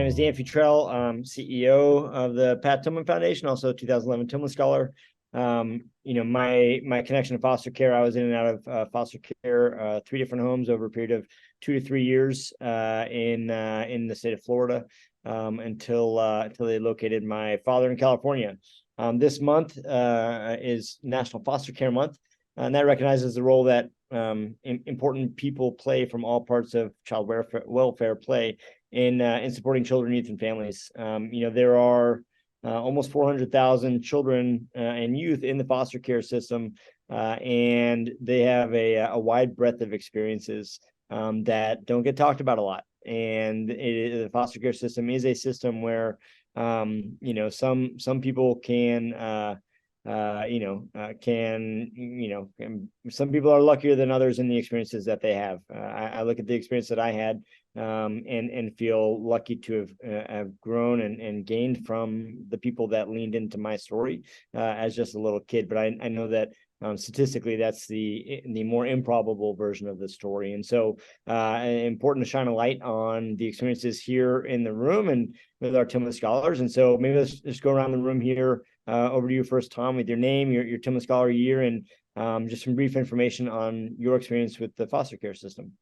is Dan FUTRELL, CEO of the Pat Tillman Foundation, also 2011 Tillman Scholar. My connection to foster care, I was in and out of foster care, 3 different homes over a period of 2 to 3 years in the state of Florida until they located my father in California. This month is National Foster Care Month, and that recognizes the role that important people play from all parts of child welfare play in supporting children, youth, and families. There are almost 400,000 children and youth in the foster care system, and they have a wide breadth of experiences that don't get talked about a lot. And the foster care system is a system where some people can some people are luckier than others in the experiences that they have. I look at the experience that I had and feel lucky to have grown and gained from the people that leaned into my story as just a little kid. But I know that statistically, that's the more improbable version of the story. And so important to shine a light on the experiences here in the room and with our Tillman Scholars. And so maybe let's just go around the room here. Over to you first, Tom, with your name, your Tillman Scholar year, and just some brief information on your experience with the foster care system.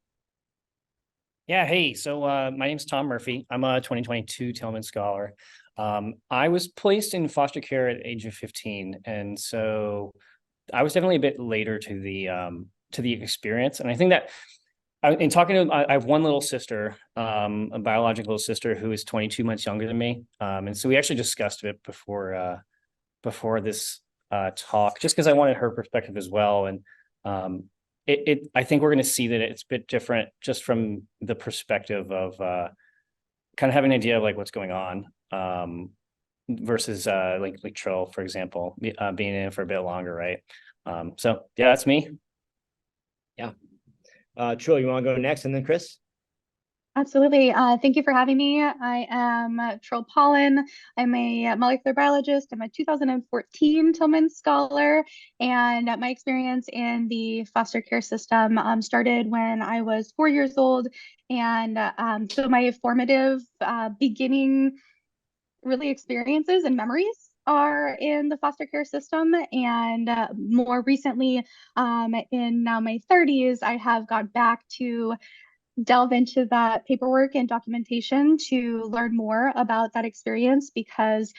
Yeah, hey, so my name's Tom Murphy. I'm a 2022 Tillman Scholar. I was placed in foster care at the age of 15, and so I was definitely a bit later to the experience. And I think that in talking to, I have one little sister, a biological little sister who is 22 months younger than me, and so we actually discussed it before this talk, just because I wanted her perspective as well. And I think we're going to see that it's a bit different just from the perspective of kind of having an idea of like what's going on versus like TRILL, for example, being in it for a bit longer, right? So yeah, that's me. Yeah. TRILL, you want to go next, and then Chris? Absolutely. Thank you for having me. I am TRILL PAULLIN. I'm a molecular biologist. I'm a 2014 Tillman Scholar, and my experience in the foster care system started when I was 4 years old. And so my formative beginning really experiences and memories are in the foster care system. And more recently, in now my 30s, I have got back to delve into that paperwork and documentation to learn more about that experience, because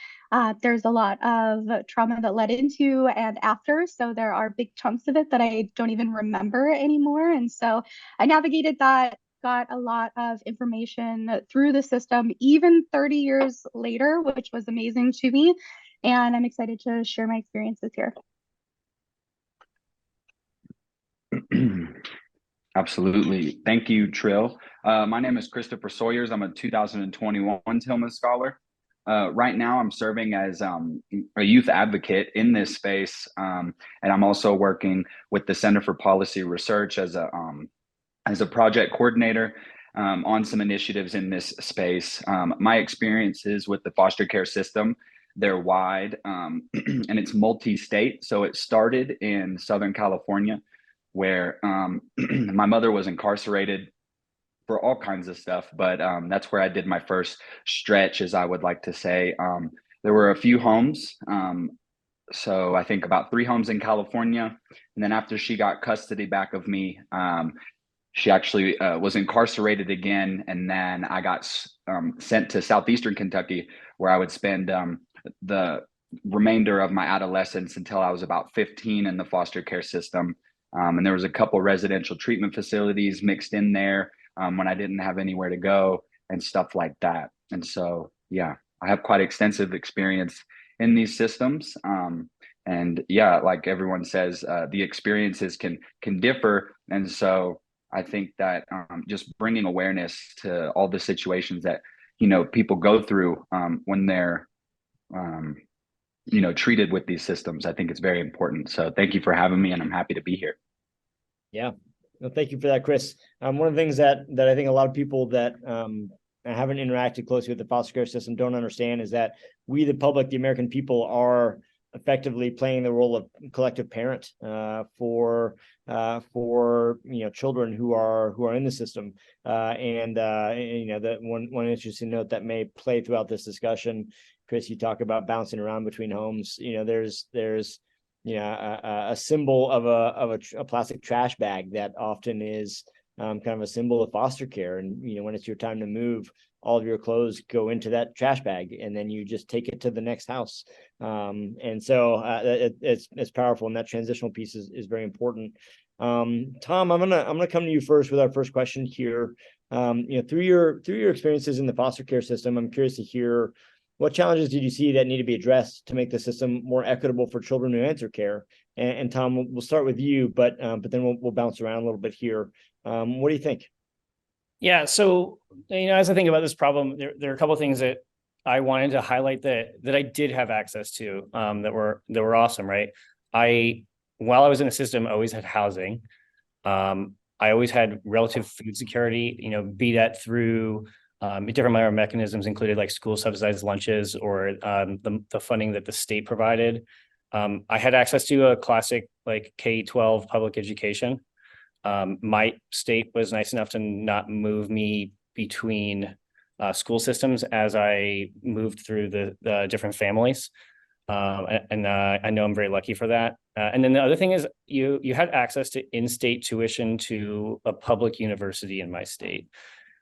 there's a lot of trauma that led into and after. So there are big chunks of it that I don't even remember anymore. And so I navigated that, got a lot of information through the system, even 30 years later, which was amazing to me. And I'm excited to share my experiences here. Absolutely. Thank you, Trill. My name is Christopher Sawyers. I'm a 2021 Tillman Scholar. Right now, I'm serving as a youth advocate in this space, and I'm also working with the Center for Policy Research as a project coordinator on some initiatives in this space. My experiences with the foster care system, they're wide, and it's multi-state. So it started in Southern California, where my mother was incarcerated for all kinds of stuff, but that's where I did my first stretch, as I would like to say. There were a few homes, so I think about 3 homes in California, and then after she got custody back of me, she actually was incarcerated again, and then I got sent to southeastern Kentucky, where I would spend the remainder of my adolescence until I was about 15 in the foster care system. And there was a couple residential treatment facilities mixed in there when I didn't have anywhere to go and stuff like that. And so, yeah, I have quite extensive experience in these systems. And yeah, like everyone says, the experiences can differ. And so I think that just bringing awareness to all the situations that, people go through when they're, treated with these systems, I think it's very important. So thank you for having me, and I'm happy to be here. Yeah, well, thank you for that, Chris. One of the things that I think a lot of people that haven't interacted closely with the foster care system don't understand is that we, the public, the American people, are effectively playing the role of collective parent for children who are in the system. That one interesting note that may play throughout this discussion, Chris, you talk about bouncing around between homes. There's a symbol of a plastic trash bag that often is kind of a symbol of foster care. And when it's your time to move, all of your clothes go into that trash bag, and then you just take it to the next house. And so it's powerful, and that transitional piece is very important. Tom, I'm gonna come to you first with our first question here. Through your experiences in the foster care system, I'm curious to hear, what challenges did you see that need to be addressed to make the system more equitable for children who enter care? And Tom, we'll start with you, but then we'll bounce around a little bit here. What do you think? Yeah, so as I think about this problem, there are a couple of things that I wanted to highlight that I did have access to that were awesome, right? While I was in the system, I always had housing. I always had relative food security, be that through different mechanisms, included like school subsidized lunches or the funding that the state provided. I had access to a classic like K-12 public education. My state was nice enough to not move me between school systems as I moved through the different families. I know I'm very lucky for that. And then the other thing is you had access to in-state tuition to a public university in my state.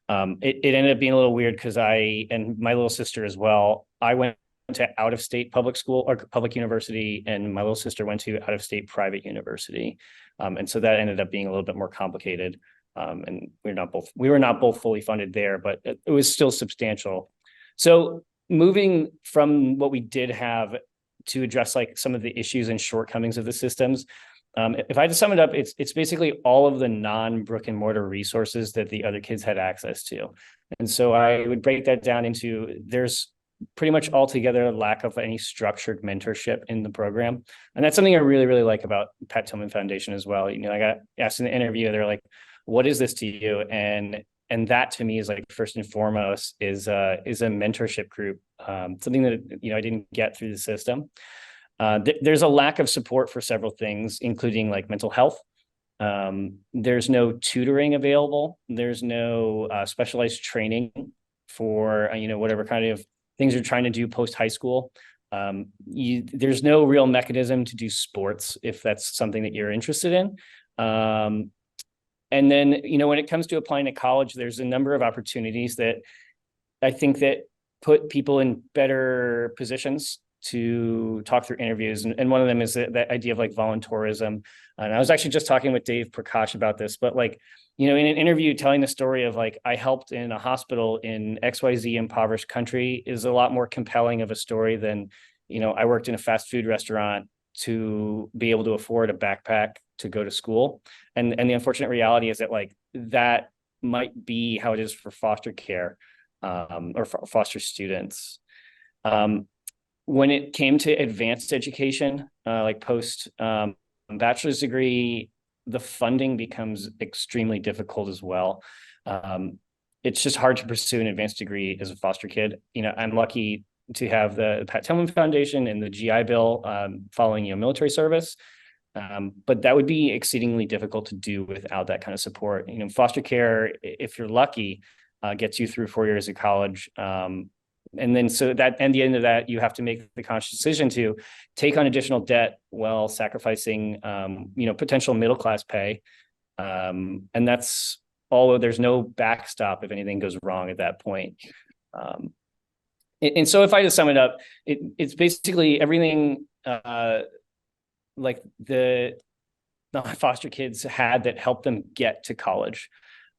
It ended up being a little weird because I and my little sister as well, I went to out-of-state public school or public university, and my little sister went to out-of-state private university. And so that ended up being a little bit more complicated. And we were not both fully funded there, but it was still substantial. So moving from what we did have to address like some of the issues and shortcomings of the systems, if I had to sum it up, it's basically all of the non-brick and mortar resources that the other kids had access to. And so I would break that down into, there's pretty much altogether a lack of any structured mentorship in the program. And that's something I really, really like about Pat Tillman Foundation as well. I got asked in the interview, they're like, what is this to you? And that to me is like, first and foremost is a mentorship group, something that, I didn't get through the system. There's a lack of support for several things, including like mental health. There's no tutoring available. There's no specialized training for, whatever kind of things you're trying to do post high school. There's no real mechanism to do sports if that's something that you're interested in. And then, when it comes to applying to college, there's a number of opportunities that I think that put people in better positions to talk through interviews. And one of them is that idea of like volunteerism. And I was actually just talking with Dave Prakash about this, but like, in an interview telling the story of like, I helped in a hospital in XYZ impoverished country is a lot more compelling of a story than, I worked in a fast food restaurant to be able to afford a backpack to go to school. And the unfortunate reality is that like, that might be how it is for foster care or for foster students. When it came to advanced education, like post bachelor's degree, the funding becomes extremely difficult as well. It's just hard to pursue an advanced degree as a foster kid. I'm lucky to have the Pat Tillman Foundation and the GI Bill following military service. But that would be exceedingly difficult to do without that kind of support. Foster care, if you're lucky, gets you through 4 years of college. And then so that at the end of that, you have to make the conscious decision to take on additional debt while sacrificing, potential middle-class pay. And that's although there's no backstop if anything goes wrong at that point. And so if I just sum it up, it's basically everything like the foster kids had that helped them get to college.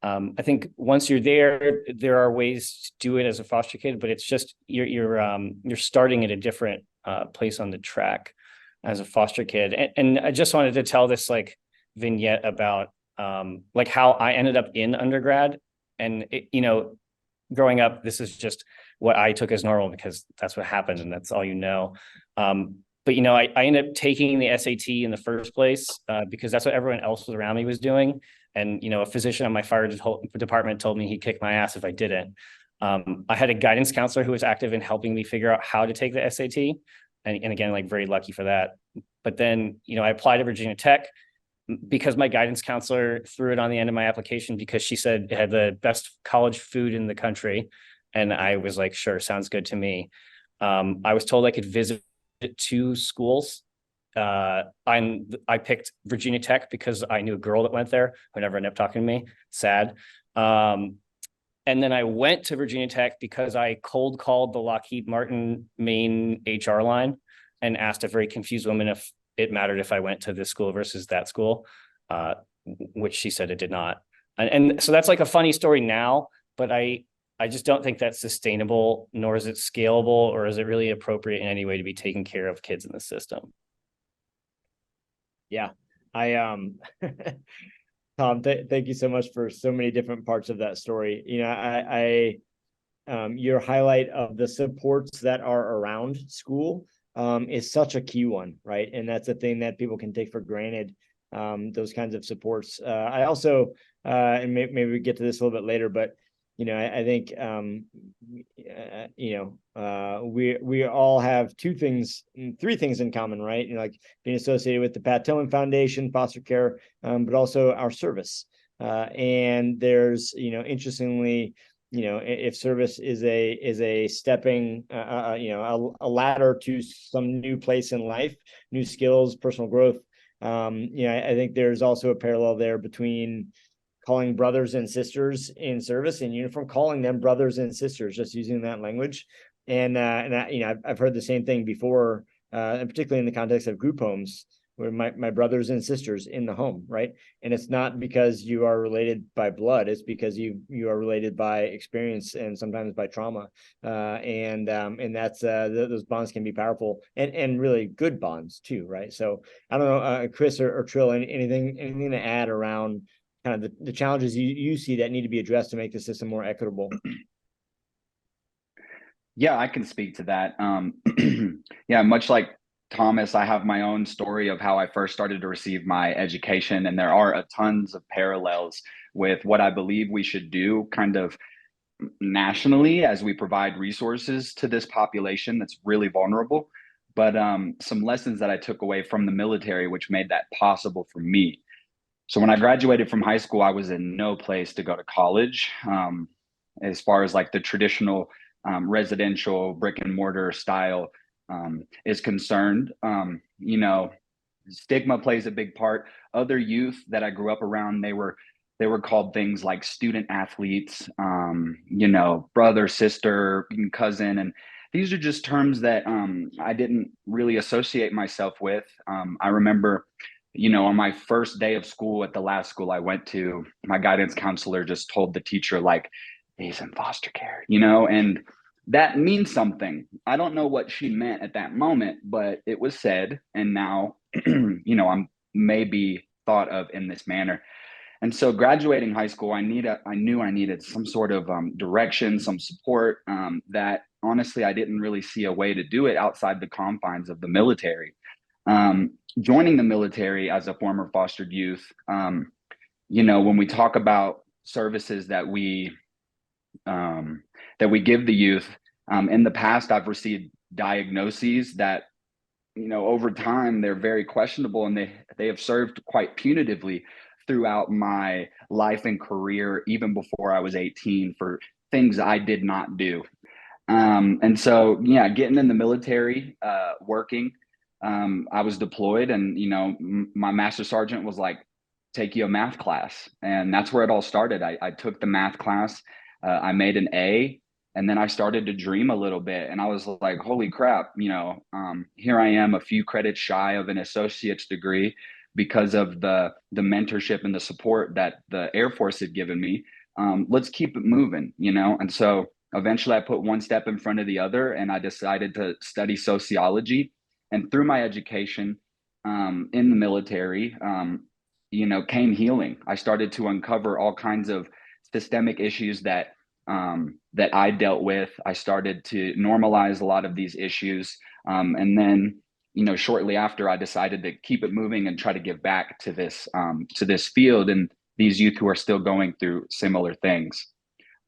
I think once you're there are ways to do it as a foster kid, but it's just you're starting at a different place on the track as a foster kid. And I just wanted to tell this like vignette about like how I ended up in undergrad. And growing up, this is just what I took as normal because that's what happened and that's all But I ended up taking the SAT in the first place because that's what everyone else around me was doing. And, a physician on my fire department told me he'd kick my ass if I didn't. I had a guidance counselor who was active in helping me figure out how to take the SAT. And again, like very lucky for that. But then, I applied to Virginia Tech because my guidance counselor threw it on the end of my application because she said it had the best college food in the country. And I was like, sure, sounds good to me. I was told I could visit 2 schools. I picked Virginia Tech because I knew a girl that went there who never ended up talking to me. Sad. And then I went to Virginia Tech because I cold called the Lockheed Martin main HR line and asked a very confused woman if it mattered if I went to this school versus that school, which she said it did not. And so that's like a funny story now, but I just don't think that's sustainable, nor is it scalable, or is it really appropriate in any way to be taking care of kids in the system? Yeah, Tom, thank you so much for so many different parts of that story. Your highlight of the supports that are around school is such a key one, right? And that's a thing that people can take for granted, those kinds of supports. I also, and maybe we get to this a little bit later, but I think we all have 3 things in common, right? Like being associated with the Pat Tillman Foundation, foster care, but also our service. And there's, interestingly, if service is a stepping, a ladder to some new place in life, new skills, personal growth. I think there's also a parallel there between calling brothers and sisters in service in uniform, calling them brothers and sisters, just using that language. And I've heard the same thing before, and particularly in the context of group homes, where my brothers and sisters in the home, right? And it's not because you are related by blood; it's because you are related by experience and sometimes by trauma. And that's those bonds can be powerful and really good bonds too, right? So I don't know, Chris or Trill, anything to add around kind of the challenges you see that need to be addressed to make the system more equitable? Yeah, I can speak to that. Yeah, much like Thomas, I have my own story of how I first started to receive my education, and there are tons of parallels with what I believe we should do kind of nationally as we provide resources to this population that's really vulnerable. But some lessons that I took away from the military, which made that possible for me. So when I graduated from high school, I was in no place to go to college, as far as like the traditional residential brick and mortar style is concerned. Stigma plays a big part. Other youth that I grew up around, they were called things like student athletes, brother, sister, cousin, and these are just terms that I didn't really associate myself with. I remember, on my first day of school at the last school I went to, my guidance counselor just told the teacher, like, he's in foster care, and that means something. I don't know what she meant at that moment, but it was said. And now, I'm maybe thought of in this manner. And so graduating high school, I knew I needed some sort of direction, some support that honestly, I didn't really see a way to do it outside the confines of the military. Joining the military as a former fostered youth, when we talk about services that we give the youth, in the past, I've received diagnoses that, over time, they're very questionable, and they have served quite punitively throughout my life and career, even before I was 18, for things I did not do. And so, yeah, getting in the military, working, I was deployed, and, my master sergeant was like, take you a math class. And that's where it all started. I took the math class, I made an A, and then I started to dream a little bit. And I was like, holy crap, here I am, a few credits shy of an associate's degree because of the mentorship and the support that the Air Force had given me. Let's keep it moving, And so eventually I put one step in front of the other, and I decided to study sociology. And through my education in the military, came healing. I started to uncover all kinds of systemic issues that I dealt with. I started to normalize a lot of these issues. And then, shortly after, I decided to keep it moving and try to give back to this field and these youth who are still going through similar things.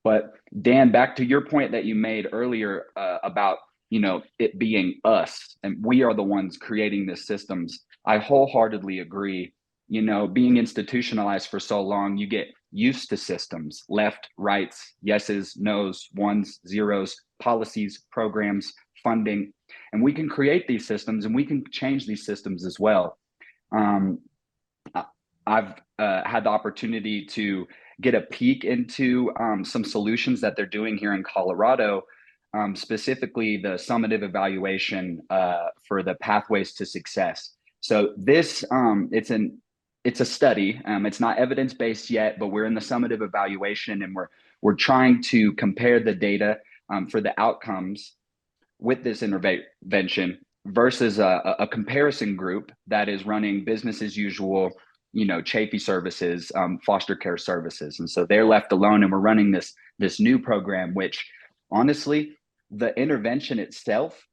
But Dan, back to your point that you made earlier about it being us and we are the ones creating these systems. I wholeheartedly agree. Being institutionalized for so long, you get used to systems, left, rights, yeses, nos, ones, zeros, policies, programs, funding, and we can create these systems and we can change these systems as well. I've had the opportunity to get a peek into some solutions that they're doing here in Colorado, specifically the summative evaluation for the pathways to success. So this, it's a study. It's not evidence-based yet, but we're in the summative evaluation, and we're trying to compare the data for the outcomes with this intervention versus a comparison group that is running business as usual, Chafee services, foster care services. And so they're left alone, and we're running this new program, which honestly, the intervention itself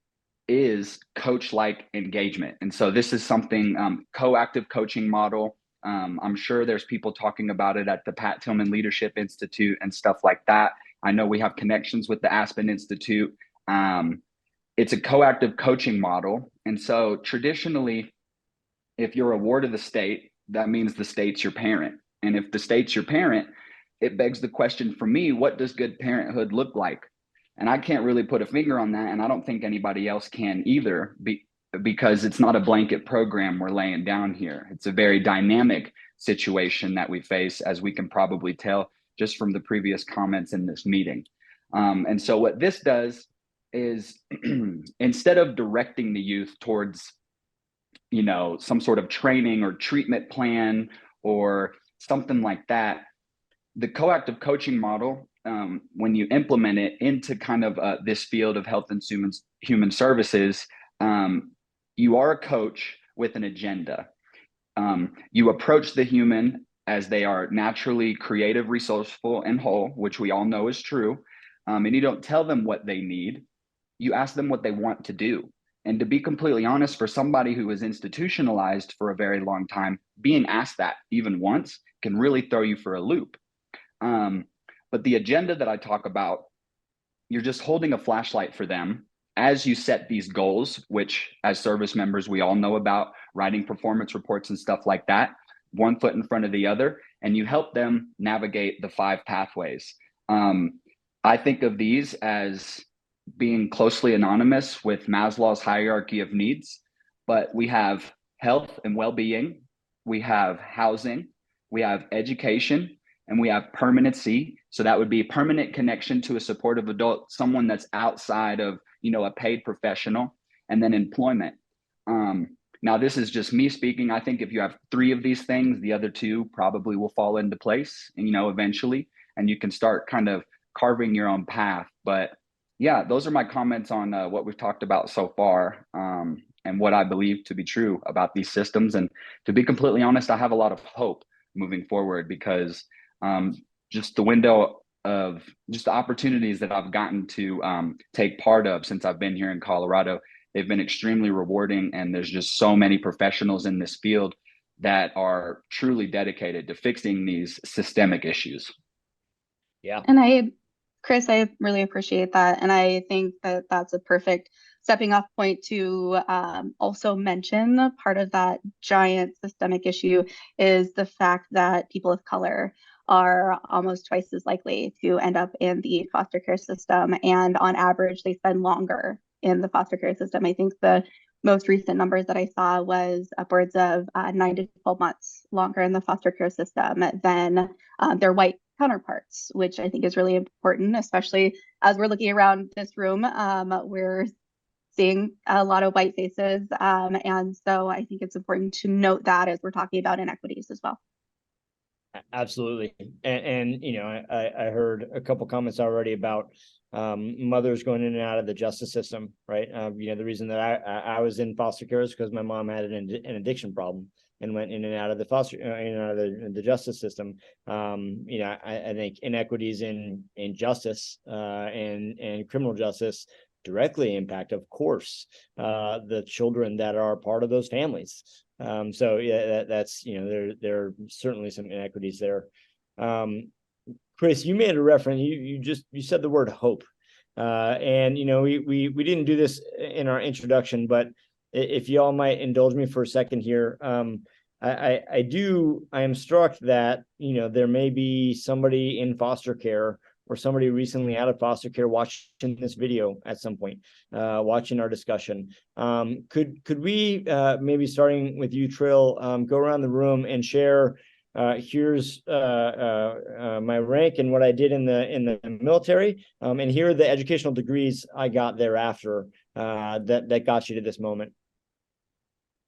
is coach-like engagement. And so this is something, coactive coaching model. I'm sure there's people talking about it at the Pat Tillman Leadership Institute and stuff like that. I know we have connections with the Aspen Institute. It's a coactive coaching model. And so traditionally, if you're a ward of the state, that means the state's your parent. And if the state's your parent, it begs the question for me, what does good parenthood look like? And I can't really put a finger on that. And I don't think anybody else can either, because it's not a blanket program we're laying down here. It's a very dynamic situation that we face, as we can probably tell just from the previous comments in this meeting. And so what this does is instead of directing the youth towards some sort of training or treatment plan or something like that, the coactive coaching model, when you implement it into kind of this field of health and human services, you are a coach with an agenda. You approach the human as they are naturally creative, resourceful, and whole, which we all know is true. And you don't tell them what they need. You ask them what they want to do. And to be completely honest, for somebody who is institutionalized for a very long time, being asked that even once can really throw you for a loop. But the agenda that I talk about, you're just holding a flashlight for them as you set these goals, which as service members, we all know about, writing performance reports and stuff like that, one foot in front of the other, and you help them navigate the 5 pathways. I think of these as being closely anonymous with Maslow's hierarchy of needs, but we have health and well-being, we have housing, we have education, and we have permanency. So that would be permanent connection to a supportive adult, someone that's outside of, a paid professional, and then employment. Now, this is just me speaking. I think if you have 3 of these things, the other 2 probably will fall into place, and, eventually, and you can start kind of carving your own path. But yeah, those are my comments on what we've talked about so far, and what I believe to be true about these systems. And to be completely honest, I have a lot of hope moving forward, because just the window of just the opportunities that I've gotten to take part of since I've been here in Colorado, they've been extremely rewarding. And there's just so many professionals in this field that are truly dedicated to fixing these systemic issues. Yeah. And Chris, I really appreciate that. And I think that that's a perfect stepping off point to also mention part of that giant systemic issue is the fact that people of color are almost twice as likely to end up in the foster care system. And on average, they spend longer in the foster care system. I think the most recent numbers that I saw was upwards of 9 to 12 months longer in the foster care system than their white counterparts, which I think is really important, especially as we're looking around this room. We're seeing a lot of white faces. And so I think it's important to note that as we're talking about inequities as well. Absolutely. And I heard a couple comments already about mothers going in and out of the justice system, right? The reason that I was in foster care is because my mom had an addiction problem and went in and out of the foster, the justice system. I think inequities in justice and criminal justice directly impact, of course, the children that are part of those families. So yeah, that's there are certainly some inequities there. Chris, you made a reference. You said the word hope, And, you know, we didn't do this in our introduction, but if y'all might indulge me for a second here, I am struck that, you know, there may be somebody in foster care or somebody recently out of foster care watching this video at some point, watching our discussion. Could we, maybe starting with you, Trill, go around the room and share, here's my rank and what I did in the military, and here are the educational degrees I got thereafter, that got you to this moment.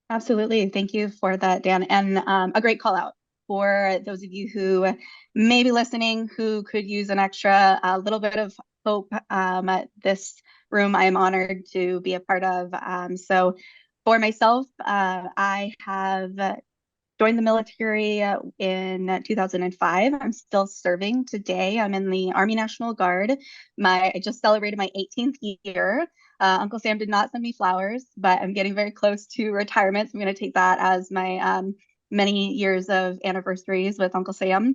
Absolutely. Thank you for that, Dan. And a great call out for those of you who may be listening, who could use an extra little bit of hope. This room I am honored to be a part of. So for myself, I have joined the military in 2005. I'm still serving today. I'm in the Army National Guard. I just celebrated my 18th year. Uncle Sam did not send me flowers, but I'm getting very close to retirement. So I'm going to take that as my many years of anniversaries with Uncle Sam.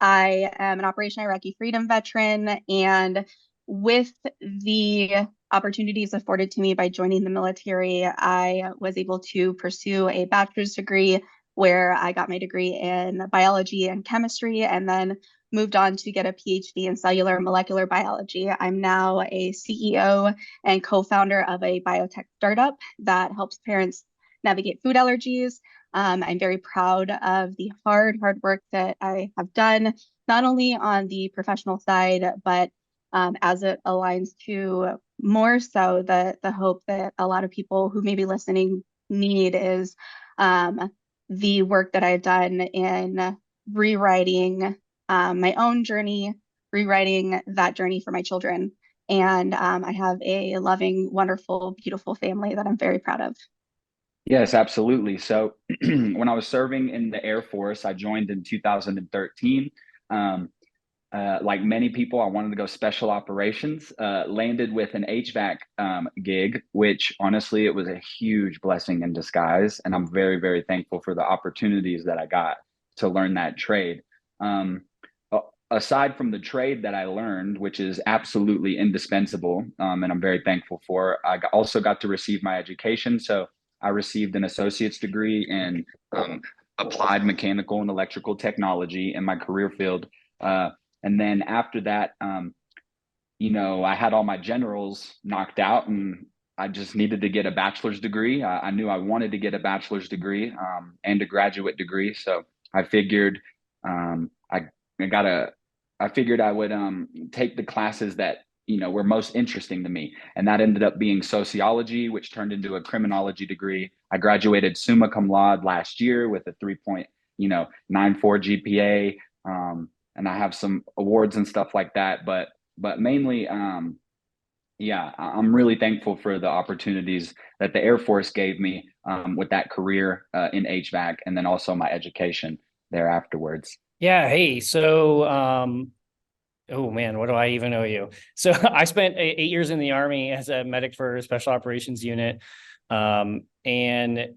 I am an Operation Iraqi Freedom veteran, and with the opportunities afforded to me by joining the military, I was able to pursue a bachelor's degree where I got my degree in biology and chemistry, and then moved on to get a PhD in cellular and molecular biology. I'm now a CEO and co-founder of a biotech startup that helps parents navigate food allergies. I'm very proud of the hard work that I have done, not only on the professional side, but as it aligns to more so the hope that a lot of people who may be listening need is the work that I've done in rewriting my own journey, rewriting that journey for my children. And I have a loving, wonderful, beautiful family that I'm very proud of. Yes, absolutely. So when I was serving in the Air Force, I joined in 2013. Like many people, I wanted to go special operations, landed with an HVAC gig, which honestly, it was a huge blessing in disguise. And I'm very, very thankful for the opportunities that I got to learn that trade. Aside from the trade that I learned, which is absolutely indispensable, and I'm very thankful for, I also got to receive my education. So I received an associate's degree in applied mechanical and electrical technology in my career field. And then after that, you know, I had all my generals knocked out and I just needed to get a bachelor's degree. I knew I wanted to get a bachelor's degree and a graduate degree. So I figured I figured I would take the classes that, you know, were most interesting to me. And that ended up being sociology, which turned into a criminology degree. I graduated summa cum laude last year with a 3.94 GPA. And I have some awards and stuff like that, but mainly, yeah, I'm really thankful for the opportunities that the Air Force gave me with that career in HVAC, and then also my education there afterwards. Yeah. Hey, so, oh man, what do I even owe you? So I spent 8 years in the Army as a medic for a special operations unit. And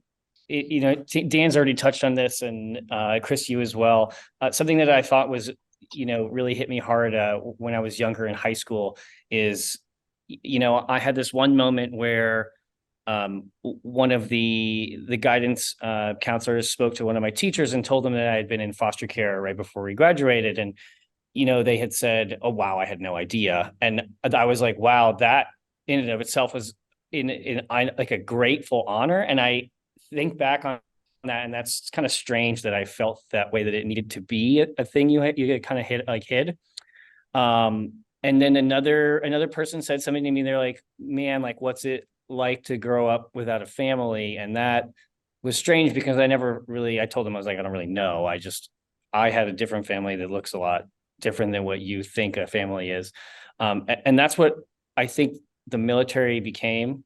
you know, Dan's already touched on this, and Chris, you as well. Something that I thought was, you know, really hit me hard when I was younger in high school is, you know, I had this one moment where one of the guidance counselors spoke to one of my teachers and told them that I had been in foster care right before we graduated. And, you know, they had said, "Oh, wow, I had no idea." And I was like, wow, that in and of itself was in like a grateful honor. And I think back on that, and that's kind of strange that I felt that way, that it needed to be a thing you kind of hid. And then another person said something to me. They're like, "Man, like, what's it like to grow up without a family?" And that was strange because I told them, I was like, I don't really know. I had a different family that looks a lot different than what you think a family is. And that's what I think the military became.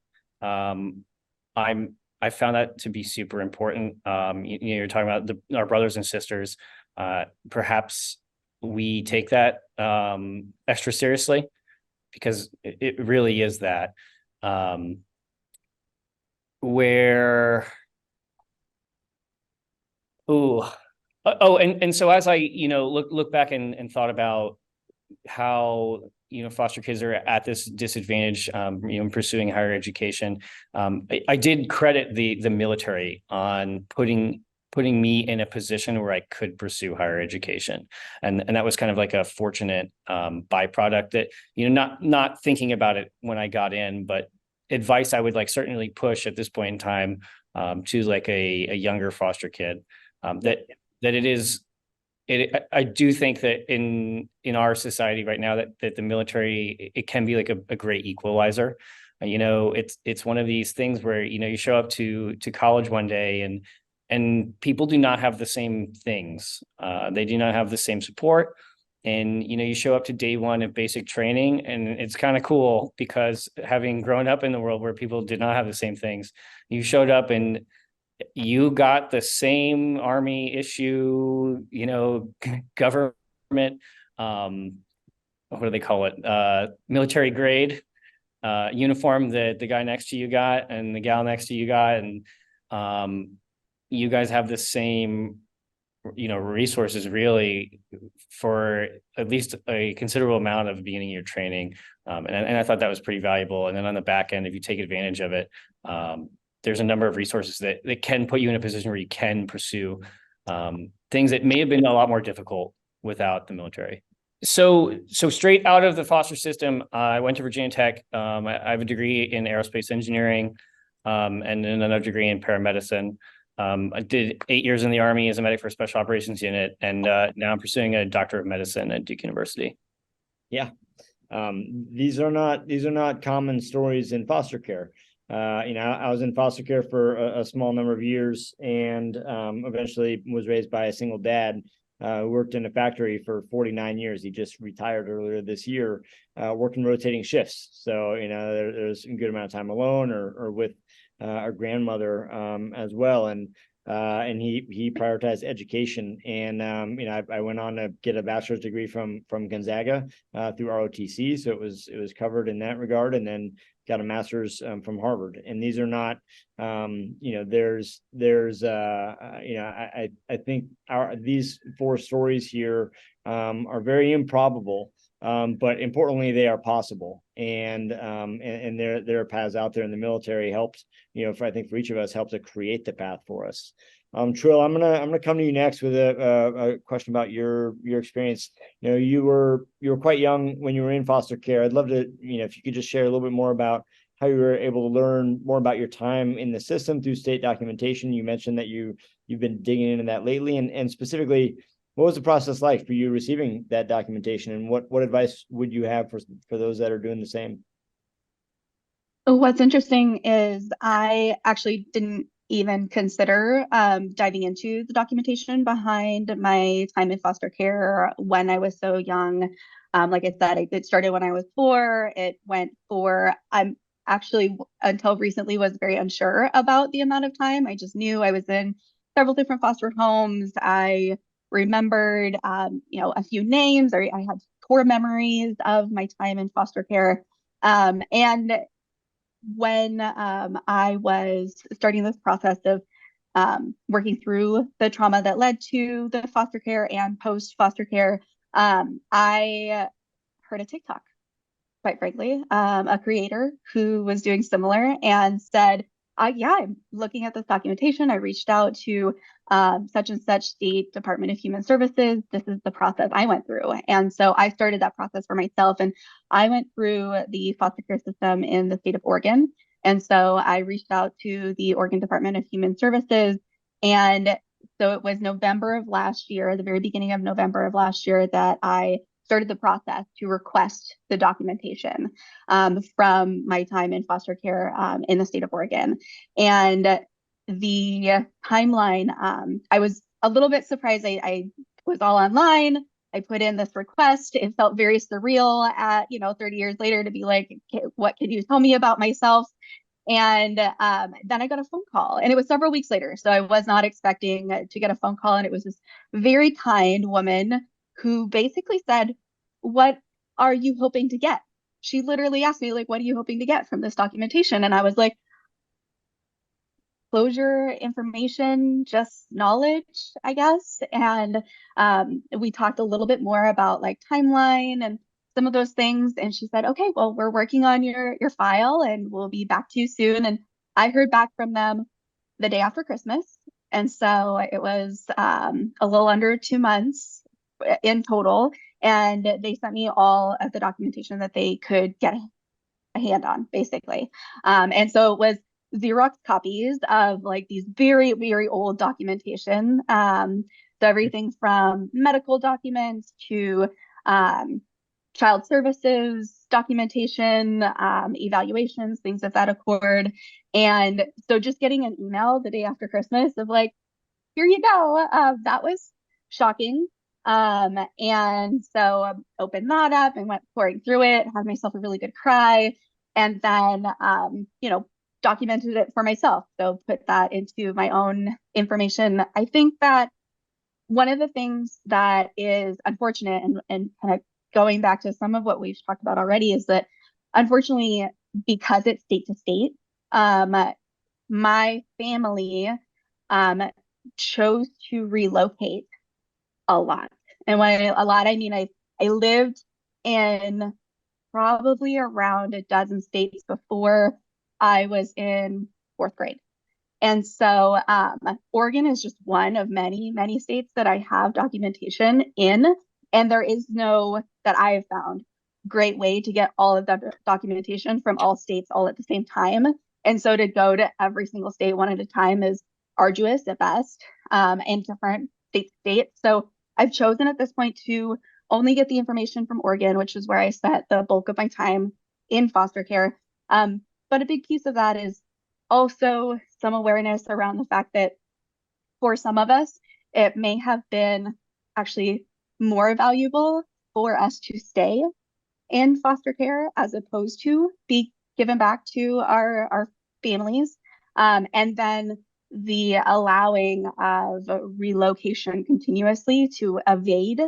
I found that to be super important. You're talking about our brothers and sisters. Perhaps we take that extra seriously because it really is that. And so as I, you know, look back and thought about how foster kids are at this disadvantage, in pursuing higher education. I did credit the military on putting me in a position where I could pursue higher education. And that was kind of like a fortunate byproduct that, not thinking about it when I got in, but advice I would like certainly push at this point in time to like a younger foster kid, that it is. I do think that in our society right now that the military, it can be like a great equalizer. It's one of these things where, you show up to college one day and people do not have the same things. They do not have the same support. And, you show up to day one of basic training, and it's kind of cool because having grown up in the world where people did not have the same things, you showed up and you got the same Army issue, government, what do they call it? Military grade uniform that the guy next to you got and the gal next to you got. And you guys have the same, resources really for at least a considerable amount of the beginning of your training. And I thought that was pretty valuable. And then on the back end, if you take advantage of it, there's a number of resources that can put you in a position where you can pursue things that may have been a lot more difficult without the military. So straight out of the foster system, I went to Virginia Tech. I have a degree in aerospace engineering, and then another degree in paramedicine. I did 8 years in the Army as a medic for a special operations unit, and now I'm pursuing a doctorate of medicine at Duke University. Yeah. These are not common stories in foster care. I was in foster care for a small number of years, and eventually was raised by a single dad who worked in a factory for 49 years. He just retired earlier this year, working rotating shifts. So, there's a good amount of time alone or with our grandmother as well. And he prioritized education. And, I went on to get a bachelor's degree from Gonzaga through ROTC. So it was covered in that regard. And then got a master's from Harvard. And these are not, I think these 4 stories here are very improbable, but importantly, they are possible. And there are paths out there, and the military helps, I think for each of us, helps to create the path for us. Trill, I'm gonna come to you next with a question about your experience. You were quite young when you were in foster care. I'd love to, if you could just share a little bit more about how you were able to learn more about your time in the system through state documentation. You mentioned that you've been digging into that lately, and specifically, what was the process like for you receiving that documentation, and what advice would you have for those that are doing the same? What's interesting is I actually didn't even consider diving into the documentation behind my time in foster care when I was so young. Like I said, it started when I was 4. It went for, I'm actually until recently was very unsure about the amount of time. I just knew I was in several different foster homes. I remembered, a few names, or I had core memories of my time in foster care. And when I was starting this process of working through the trauma that led to the foster care and post foster care, I heard a TikTok, quite frankly, a creator who was doing similar and said, yeah, I'm looking at this documentation. I reached out to such and such State Department of Human Services. This is the process I went through. And so I started that process for myself, and I went through the foster care system in the state of Oregon. And so I reached out to the Oregon Department of Human Services. And so it was November of last year, the very beginning of November of last year, that I started the process to request the documentation from my time in foster care in the state of Oregon. And the timeline, I was a little bit surprised. I was all online. I put in this request. It felt very surreal at, 30 years later to be like, what can you tell me about myself? And then I got a phone call, and it was several weeks later. So I was not expecting to get a phone call. And it was this very kind woman who basically said, what are you hoping to get? She literally asked me, like, what are you hoping to get from this documentation? And I was like, closure, information, just knowledge, I guess. And we talked a little bit more about like timeline and some of those things. And she said, okay, well, we're working on your file and we'll be back to you soon. And I heard back from them the day after Christmas. And so it was a little under 2 months in total. And they sent me all of the documentation that they could get a hand on, basically. And so it was Xerox copies of like these very, very old documentation. So everything from medical documents to child services documentation, evaluations, things of that accord. And so just getting an email the day after Christmas of like, here you go, that was shocking. And so I opened that up and went pouring through it, had myself a really good cry, and then, documented it for myself. So put that into my own information. I think that one of the things that is unfortunate and kind of going back to some of what we've talked about already is that unfortunately, because it's state to state, my family chose to relocate a lot. And when a lot, I mean, I lived in probably around a dozen states before I was in 4th grade. And so Oregon is just one of many, many states that I have documentation in. And there is no, that I have found, great way to get all of that documentation from all states all at the same time. And so to go to every single state one at a time is arduous at best, and different state to state. So I've chosen at this point to only get the information from Oregon, which is where I spent the bulk of my time in foster care. But a big piece of that is also some awareness around the fact that for some of us, it may have been actually more valuable for us to stay in foster care as opposed to be given back to our families. And then the allowing of relocation continuously to evade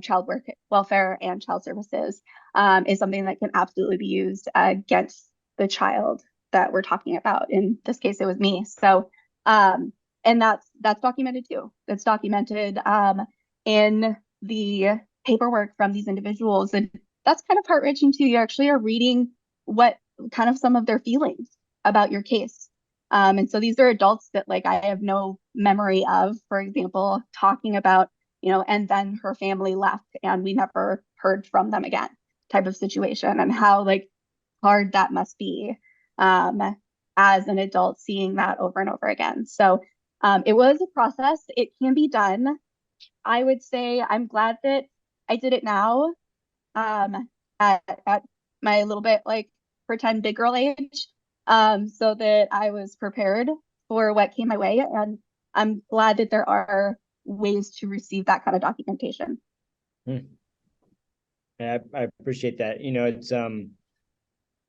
child welfare and child services is something that can absolutely be used against the child that we're talking about. In this case, it was me. So, and that's documented too. That's documented in the paperwork from these individuals. And that's kind of heart-wrenching too. You actually are reading what kind of some of their feelings about your case. And so these are adults that like I have no memory of, for example, talking about, and then her family left and we never heard from them again type of situation, and how like hard that must be as an adult seeing that over and over again. So it was a process. It can be done. I would say I'm glad that I did it now at my little bit like pretend big girl age, so that I was prepared for what came my way. And I'm glad that there are ways to receive that kind of documentation. Yeah, I appreciate that. It's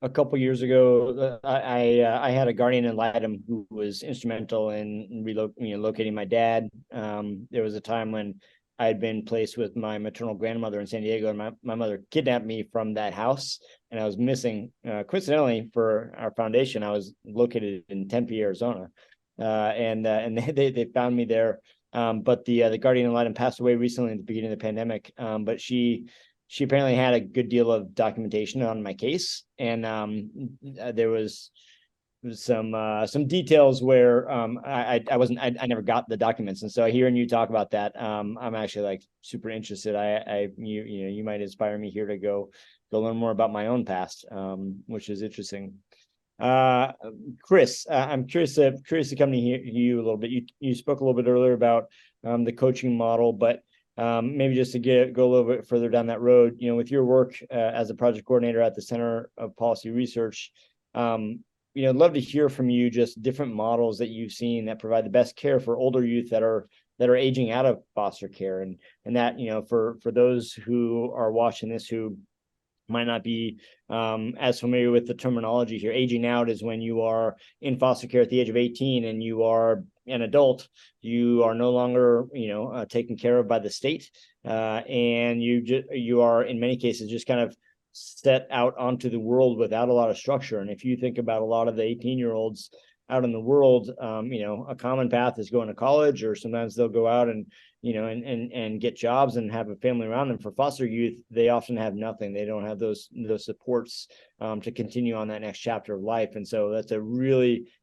a couple years ago, I had a guardian ad litem who was instrumental in locating my dad. There was a time when I had been placed with my maternal grandmother in San Diego, and my mother kidnapped me from that house, and I was missing. Coincidentally, for our foundation, I was located in Tempe, Arizona, and they found me there. But the guardian ad litem passed away recently at the beginning of the pandemic. But she apparently had a good deal of documentation on my case, and there was some details where I never got the documents, and so hearing you talk about that, I'm actually like super interested. You might inspire me here to go learn more about my own past, which is interesting. Chris, I'm curious to come to you a little bit. You spoke a little bit earlier about the coaching model, but maybe just to go a little bit further down that road, with your work as a project coordinator at the Center of Policy Research, I'd love to hear from you just different models that you've seen that provide the best care for older youth that are aging out of foster care, and that, for those who are watching this who might not be as familiar with the terminology here. Aging out is when you are in foster care at the age of 18 and you are an adult. You are no longer, taken care of by the state, and you are in many cases just kind of set out onto the world without a lot of structure. And if you think about a lot of the 18-year-olds out in the world, a common path is going to college, or sometimes they'll go out and and get jobs and have a family around them. For foster youth, they often have nothing. They don't have those supports to continue on that next chapter of life. And so that's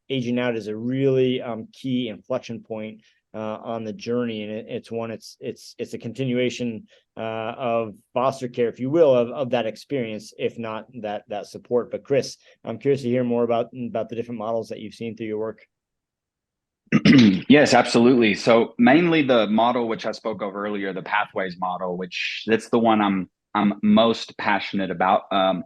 aging out is a really key inflection point on the journey, and it's a continuation of foster care, if you will, of that experience, if not that support. But Chris, I'm curious to hear more about the different models that you've seen through your work. Yes, absolutely. So mainly the model which I spoke of earlier, the pathways model, which that's the one I'm most passionate about. I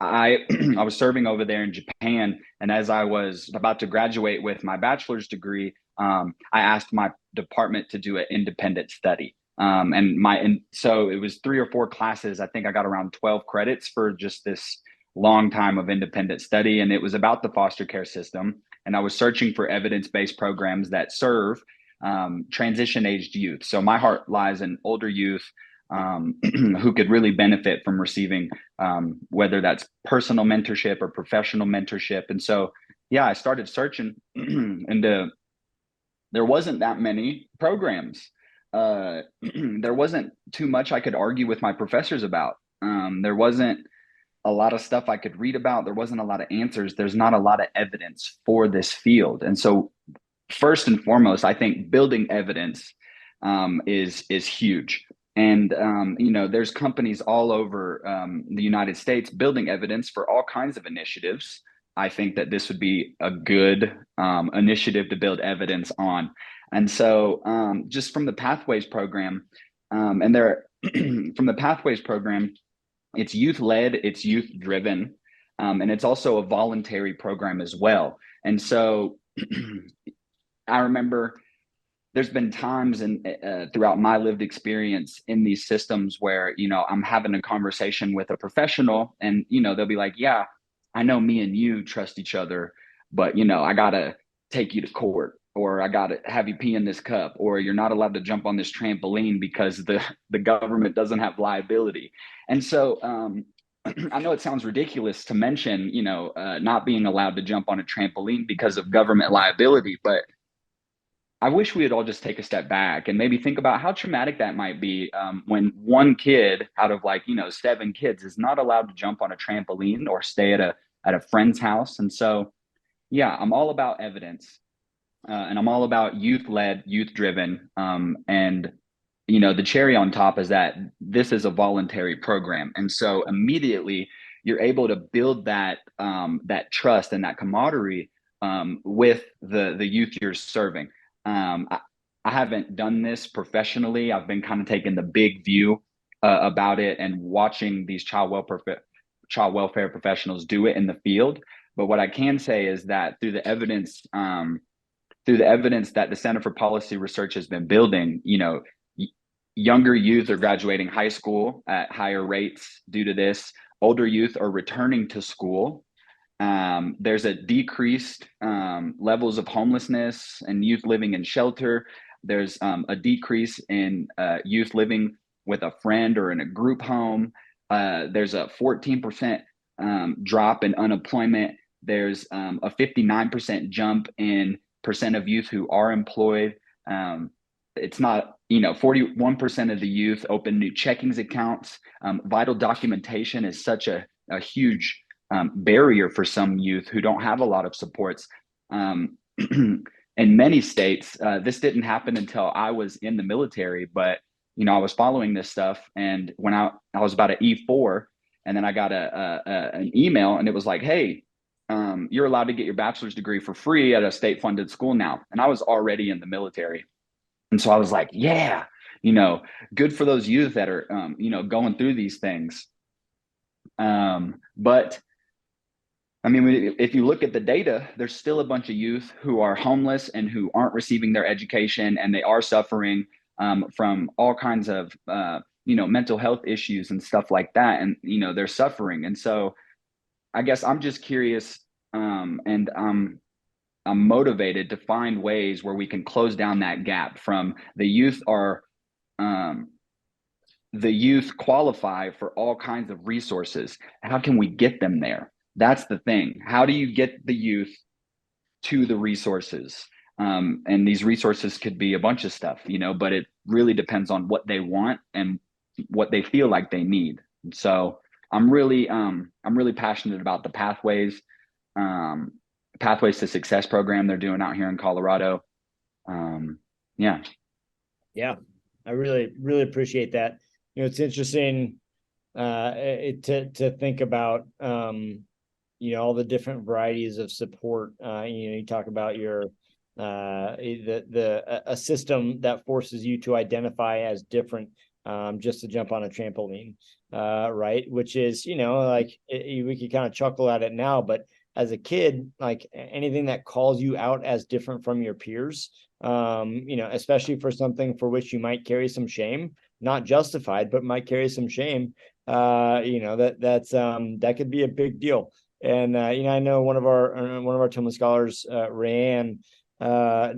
I was serving over there in Japan, and as I was about to graduate with my bachelor's degree, I asked my department to do an independent study. And so it was 3 or 4 classes. I think I got around 12 credits for just this long time of independent study, and it was about the foster care system. And I was searching for evidence-based programs that serve transition-aged youth. So my heart lies in older youth who could really benefit from receiving whether that's personal mentorship or professional mentorship. And so, yeah, I started searching, and there wasn't that many programs. There wasn't too much I could argue with my professors about. There wasn't a lot of stuff I could read about. There wasn't a lot of answers. There's not a lot of evidence for this field. And so first and foremost, I think building evidence is huge. And, there's companies all over the United States building evidence for all kinds of initiatives. I think that this would be a good initiative to build evidence on. And so just from the Pathways program, from the Pathways program, it's youth-led, it's youth-driven, and it's also a voluntary program as well. And so I remember there's been times throughout my lived experience in these systems where, I'm having a conversation with a professional, and, they'll be like, yeah, I know me and you trust each other, but, I got to take you to court, or I got to have you pee in this cup, or you're not allowed to jump on this trampoline because the government doesn't have liability. And so I know it sounds ridiculous to mention, not being allowed to jump on a trampoline because of government liability, but I wish we would all just take a step back and maybe think about how traumatic that might be when one kid out of 7 kids is not allowed to jump on a trampoline or stay at a friend's house. And so, yeah, I'm all about evidence. And I'm all about youth-led, youth-driven. And, the cherry on top is that this is a voluntary program. And so immediately you're able to build that trust and that camaraderie with the youth you're serving. I haven't done this professionally. I've been kind of taking the big view about it and watching these child welfare professionals do it in the field. But what I can say is that through the evidence that the Center for Policy Research has been building, younger youth are graduating high school at higher rates due to this. Older youth are returning to school. There's a decreased levels of homelessness and youth living in shelter. There's a decrease in youth living with a friend or in a group home. There's a 14% drop in unemployment. There's a 59% jump in percent of youth who are employed. It's not, 41% of the youth open new checkings accounts. Vital documentation is such a huge barrier for some youth who don't have a lot of supports. In many states, this didn't happen until I was in the military, but I was following this stuff, and when I was about an E4, and then I got an email, and it was like, hey, you're allowed to get your bachelor's degree for free at a state-funded school now. And I was already in the military. And so I was like, yeah, good for those youth that are, going through these things. But I mean, if you look at the data, there's still a bunch of youth who are homeless and who aren't receiving their education, and they are suffering from all kinds of, mental health issues and stuff like that. And, they're suffering. And so I guess I'm just curious, and I'm motivated to find ways where we can close down that gap from the youth qualify for all kinds of resources. How can we get them there? That's the thing. How do you get the youth to the resources. And these resources could be a bunch of stuff, you know, but it really depends on what they want and what they feel like they need. And so I'm really passionate about the Pathways to Success program they're doing out here in Colorado. Yeah. Yeah, I really appreciate that. You know, it's interesting to think about you know, all the different varieties of support. You know, you talk about your a system that forces you to identify as different, just to jump on a trampoline, right? Which is, you know, like we could kind of chuckle at it now, but as a kid, like anything that calls you out as different from your peers, you know, especially for something for which you might carry some shame, not justified, but might carry some shame, you know, that could be a big deal. And you know, I know one of our Tillman scholars, Rayanne,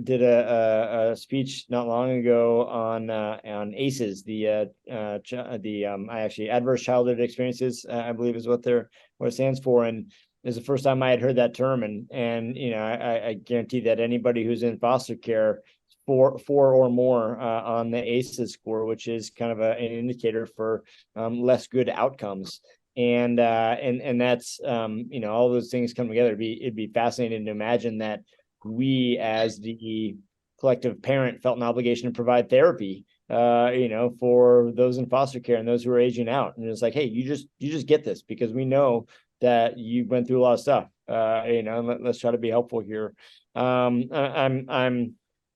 did a speech not long ago on ACEs, the actually adverse childhood experiences, I believe is what it stands for, and it was the first time I had heard that term, and you know, I guarantee that anybody who's in foster care, four or more on the ACEs score, which is kind of an indicator for less good outcomes. And that's you know, all those things come together. It'd be fascinating to imagine that we as the collective parent felt an obligation to provide therapy, you know, for those in foster care and those who are aging out. And it's like, hey, you just get this because we know that you went through a lot of stuff, you know, and let's try to be helpful here. We're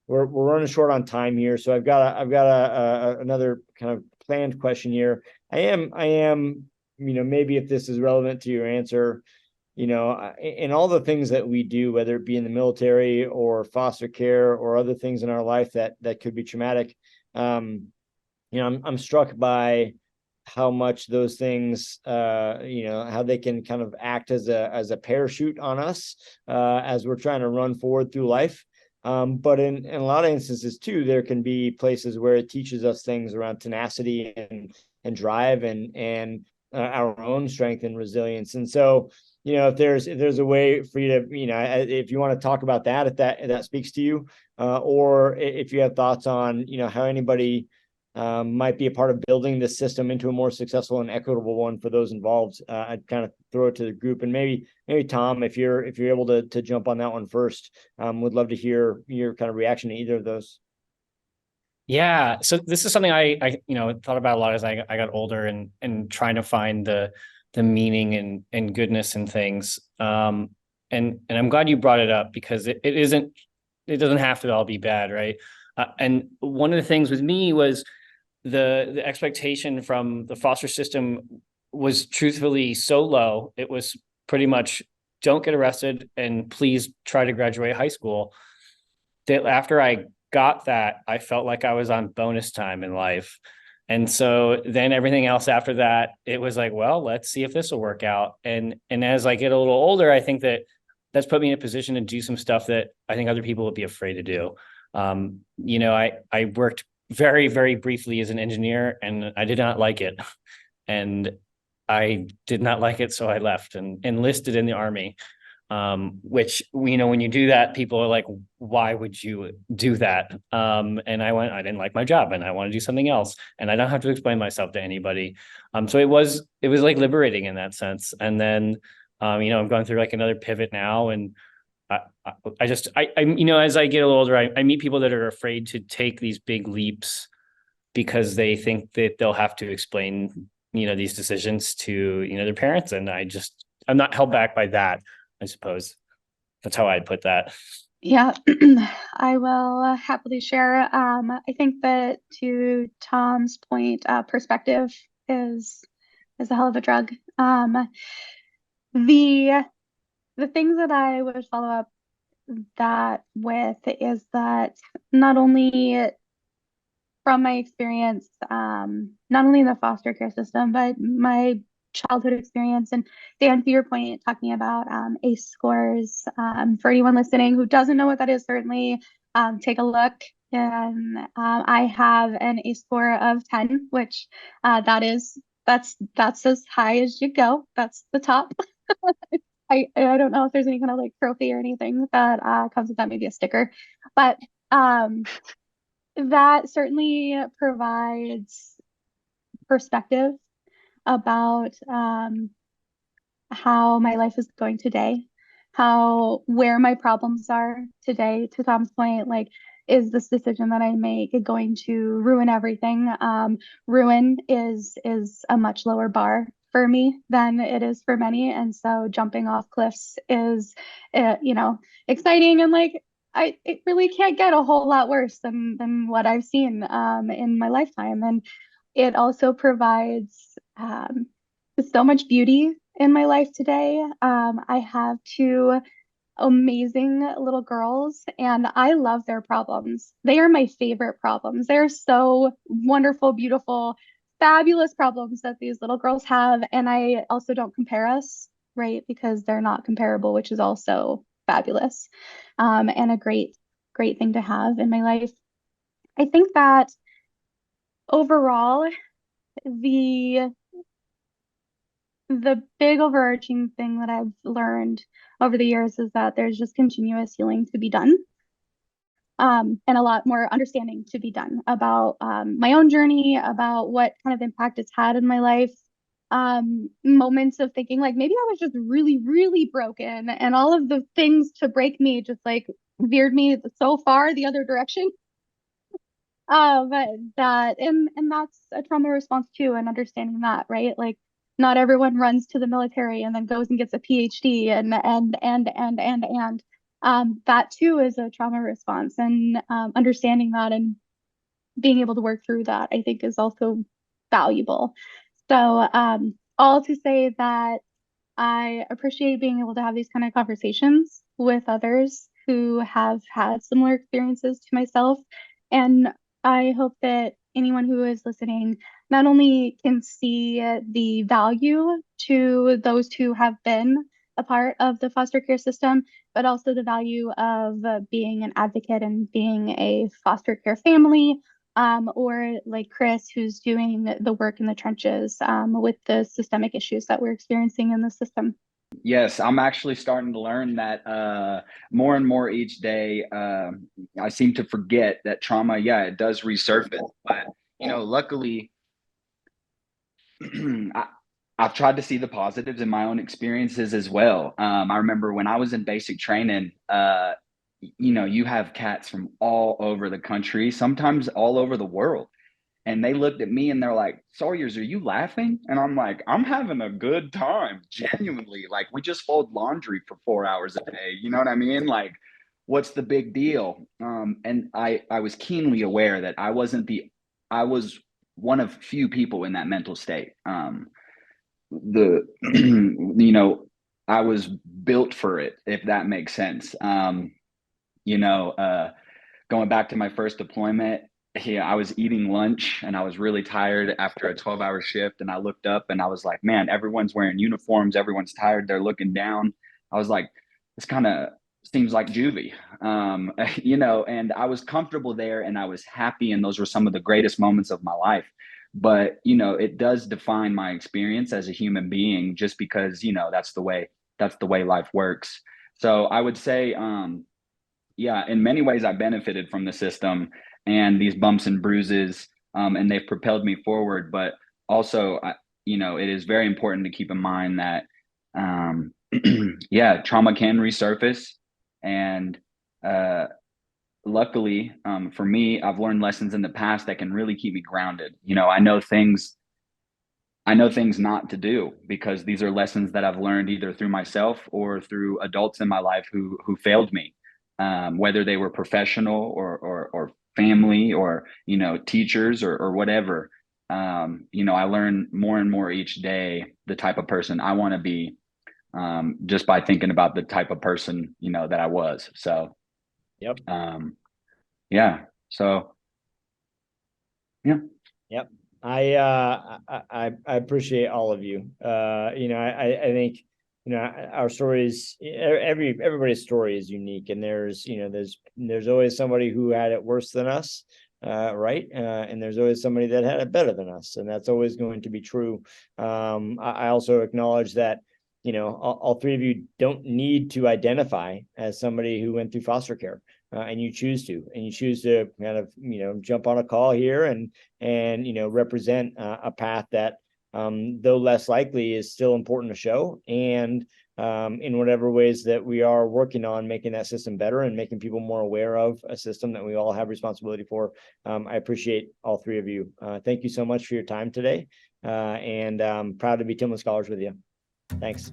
running short on time here, so I've got another kind of planned question here. I am, you know, maybe if this is relevant to your answer, you know, in all the things that we do, whether it be in the military or foster care or other things in our life that could be traumatic, you know, I'm struck by how much those things, you know, how they can kind of act as a parachute on us as we're trying to run forward through life. But in a lot of instances too, there can be places where it teaches us things around tenacity and drive and our own strength and resilience. And so, you know, if there's a way for you to, you know, if you want to talk about that, if that speaks to you, or if you have thoughts on, you know, how anybody might be a part of building this system into a more successful and equitable one for those involved, I'd kind of throw it to the group. And maybe Tom, if you're able to jump on that one first, would love to hear your kind of reaction to either of those. Yeah, so this is something I you know, thought about a lot as I got older and trying to find the meaning and goodness in things. And I'm glad you brought it up because it doesn't have to all be bad, right? And one of the things with me was the expectation from the foster system was truthfully so low. It was pretty much don't get arrested and please try to graduate high school. That after I got that, I felt like I was on bonus time in life. And so then everything else after that, it was like, well, let's see if this will work out. And as I get a little older, I think that's put me in a position to do some stuff that I think other people would be afraid to do. You know, I worked very, very briefly as an engineer and I did not like it. And I did not like it. So I left and enlisted in the Army. Which, you know, when you do that, people are like, why would you do that? And I didn't like my job and I want to do something else. And I don't have to explain myself to anybody. So it was like liberating in that sense. And then, you know, I'm going through like another pivot now. And I you know, as I get a little older, I meet people that are afraid to take these big leaps because they think that they'll have to explain, you know, these decisions to, you know, their parents. And I'm not held back by that. I suppose that's how I'd put that. Yeah, I will happily share. I think that to Tom's point, perspective is a hell of a drug. The things that I would follow up that with is that not only from my experience, not only in the foster care system, but my childhood experience. And Dan, to your point, talking about ACE scores, for anyone listening who doesn't know what that is, certainly take a look. And I have an ACE score of 10, which that's as high as you go. That's the top. I don't know if there's any kind of like trophy or anything that comes with that, maybe a sticker, but that certainly provides perspective about how my life is going today, where my problems are today. To Tom's point, like, is this decision that I make going to ruin everything? Ruin is a much lower bar for me than it is for many, and so jumping off cliffs is, exciting, and like it really can't get a whole lot worse than what I've seen in my lifetime, and it also provides so much beauty in my life today. I have two amazing little girls, and I love their problems. They are my favorite problems. They're so wonderful, beautiful, fabulous problems that these little girls have. And I also don't compare us, right? Because they're not comparable, which is also fabulous, and a great, great thing to have in my life. I think that overall, the big overarching thing that I've learned over the years is that there's just continuous healing to be done, and a lot more understanding to be done about my own journey, about what kind of impact it's had in my life. Moments of thinking like maybe I was just really, really broken, and all of the things to break me just like veered me so far the other direction. But and that's a trauma response too, and understanding that, right? Like, not everyone runs to the military and then goes and gets a PhD, and that too is a trauma response, and understanding that and being able to work through that, I think, is also valuable. So all to say that I appreciate being able to have these kind of conversations with others who have had similar experiences to myself. And I hope that anyone who is listening not only can see the value to those who have been a part of the foster care system, but also the value of being an advocate and being a foster care family, or like Chris, who's doing the work in the trenches with the systemic issues that we're experiencing in the system. Yes, I'm actually starting to learn that more and more each day. I seem to forget that trauma, yeah, it does resurface. But, luckily, I've tried to see the positives in my own experiences as well. I remember when I was in basic training, you have cats from all over the country, sometimes all over the world. And they looked at me and they're like, "Sawyers, are you laughing?" And I'm like, "I'm having a good time, genuinely. Like, we just fold laundry for 4 hours a day. You know what I mean? Like, what's the big deal?" And I was keenly aware that I was one of few people in that mental state. I was built for it, if that makes sense. Going back to my first deployment, yeah, I was eating lunch and I was really tired after a 12-hour shift. And I looked up and I was like, man, everyone's wearing uniforms. Everyone's tired. They're looking down. I was like, this kind of seems like juvie, and I was comfortable there and I was happy. And those were some of the greatest moments of my life. But, it does define my experience as a human being, just because, that's the way life works. So I would say, yeah, in many ways, I benefited from the system and these bumps and bruises, and they've propelled me forward. But also, it is very important to keep in mind that, yeah, trauma can resurface. And luckily, for me, I've learned lessons in the past that can really keep me grounded. I know things not to do, because these are lessons that I've learned either through myself or through adults in my life who failed me, whether they were professional or family or, teachers or whatever. I learn more and more each day the type of person I want to be, just by thinking about the type of person, that I was. So, Yep. Yeah. So, yeah. Yep. I appreciate all of you. I think, our stories, everybody's story is unique, and there's always somebody who had it worse than us, right? And there's always somebody that had it better than us, and that's always going to be true. I also acknowledge that, all three of you don't need to identify as somebody who went through foster care, and you choose to kind of, jump on a call here and represent a path that, though less likely, is still important to show. And in whatever ways that we are working on making that system better and making people more aware of a system that we all have responsibility for. I appreciate all three of you. Thank you so much for your time today. And I'm proud to be Tillman Scholars with you. Thanks.